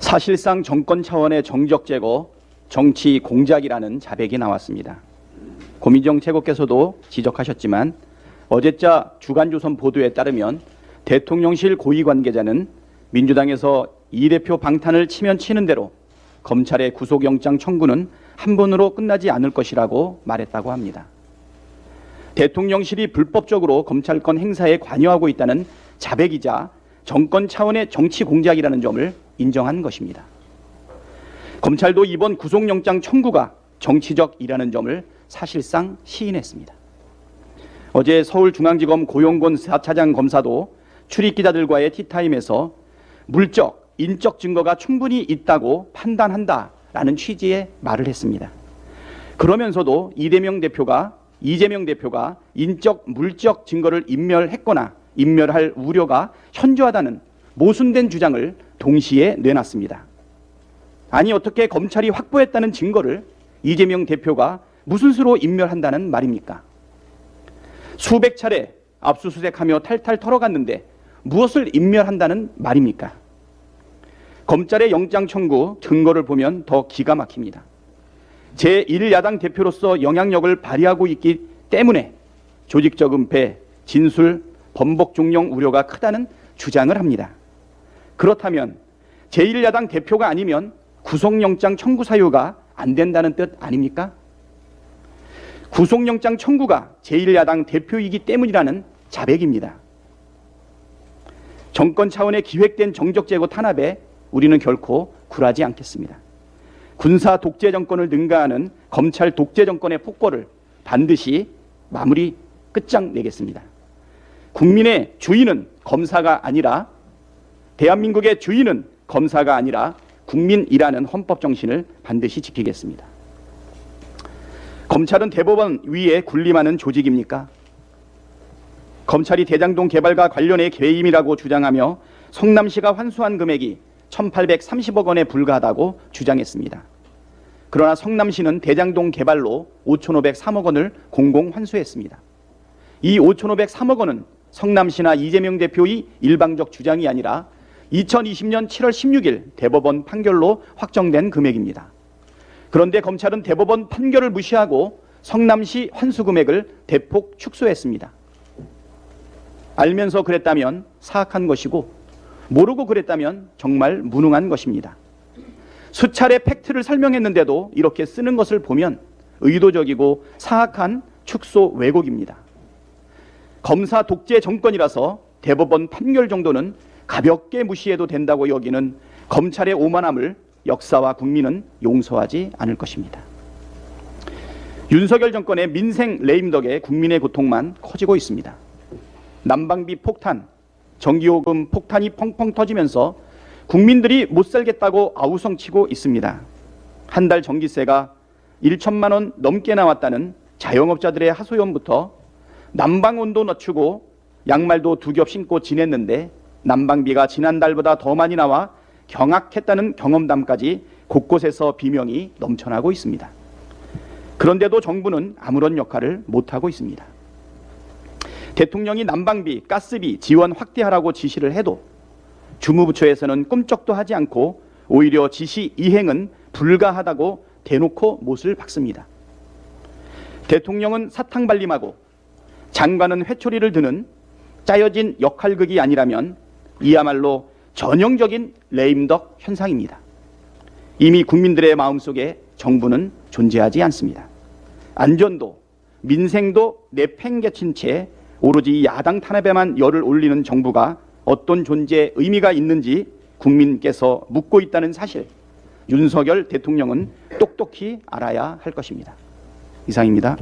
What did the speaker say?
사실상 정권 차원의 정적 제거, 정치 공작이라는 자백이 나왔습니다. 고민정 최고께서도 지적하셨지만 어제자 주간조선 보도에 따르면 대통령실 고위 관계자는 민주당에서 이 대표 방탄을 치면 치는 대로 검찰의 구속영장 청구는 한 번으로 끝나지 않을 것이라고 말했다고 합니다. 대통령실이 불법적으로 검찰권 행사에 관여하고 있다는 자백이자 정권 차원의 정치 공작이라는 점을 인정한 것입니다. 검찰도 이번 구속영장 청구가 정치적이라는 점을 사실상 시인했습니다. 어제 서울중앙지검 고용곤 4차장 검사도 출입기자들과의 티타임에서 물적, 인적 증거가 충분히 있다고 판단한다라는 취지의 말을 했습니다. 그러면서도 이재명 대표가 인적, 물적 증거를 인멸했거나 인멸할 우려가 현저하다는 모순된 주장을 동시에 내놨습니다. 아니 어떻게 검찰이 확보했다는 증거를 이재명 대표가 무슨 수로 인멸한다는 말입니까? 수백 차례 압수수색하며 탈탈 털어갔는데 무엇을 인멸한다는 말입니까? 검찰의 영장 청구 증거를 보면 더 기가 막힙니다. 제1야당 대표로서 영향력을 발휘하고 있기 때문에 조직적 은폐, 진술, 번복 종용 우려가 크다는 주장을 합니다. 그렇다면 제1야당 대표가 아니면 구속영장 청구 사유가 안 된다는 뜻 아닙니까? 구속영장 청구가 제1야당 대표이기 때문이라는 자백입니다. 정권 차원의 기획된 정적제고 탄압에 우리는 결코 굴하지 않겠습니다. 군사 독재 정권을 능가하는 검찰 독재 정권의 폭거를 반드시 마무리 끝장내겠습니다. 국민의 주인은 검사가 아니라, 대한민국의 주인은 검사가 아니라 국민이라는 헌법 정신을 반드시 지키겠습니다. 검찰은 대법원 위에 군림하는 조직입니까? 검찰이 대장동 개발과 관련해 개임이라고 주장하며 성남시가 환수한 금액이 1,830억 원에 불과하다고 주장했습니다. 그러나 성남시는 대장동 개발로 5,503억 원을 공공 환수했습니다. 이 5,503억 원은 성남시나 이재명 대표의 일방적 주장이 아니라 2020년 7월 16일 대법원 판결로 확정된 금액입니다. 그런데 검찰은 대법원 판결을 무시하고 성남시 환수 금액을 대폭 축소했습니다. 알면서 그랬다면 사악한 것이고 모르고 그랬다면 정말 무능한 것입니다. 수차례 팩트를 설명했는데도 이렇게 쓰는 것을 보면 의도적이고 사악한 축소 왜곡입니다. 검사 독재 정권이라서 대법원 판결 정도는 가볍게 무시해도 된다고 여기는 검찰의 오만함을 역사와 국민은 용서하지 않을 것입니다. 윤석열 정권의 민생 레임 덕에 국민의 고통만 커지고 있습니다. 난방비 폭탄, 전기요금 폭탄이 펑펑 터지면서 국민들이 못 살겠다고 아우성치고 있습니다. 한 달 전기세가 1천만 원 넘게 나왔다는 자영업자들의 하소연부터 난방온도 늦추고 양말도 2겹 신고 지냈는데 난방비가 지난달보다 더 많이 나와 경악했다는 경험담까지 곳곳에서 비명이 넘쳐나고 있습니다. 그런데도 정부는 아무런 역할을 못하고 있습니다. 대통령이 난방비, 가스비 지원 확대하라고 지시를 해도 주무부처에서는 꿈쩍도 하지 않고 오히려 지시 이행은 불가하다고 대놓고 못을 박습니다. 대통령은 사탕발림하고 장관은 회초리를 드는 짜여진 역할극이 아니라면 이야말로 전형적인 레임덕 현상입니다. 이미 국민들의 마음속에 정부는 존재하지 않습니다. 안전도 민생도 내팽개친 채 오로지 야당 탄압에만 열을 올리는 정부가 어떤 존재의 의미가 있는지 국민께서 묻고 있다는 사실, 윤석열 대통령은 똑똑히 알아야 할 것입니다. 이상입니다.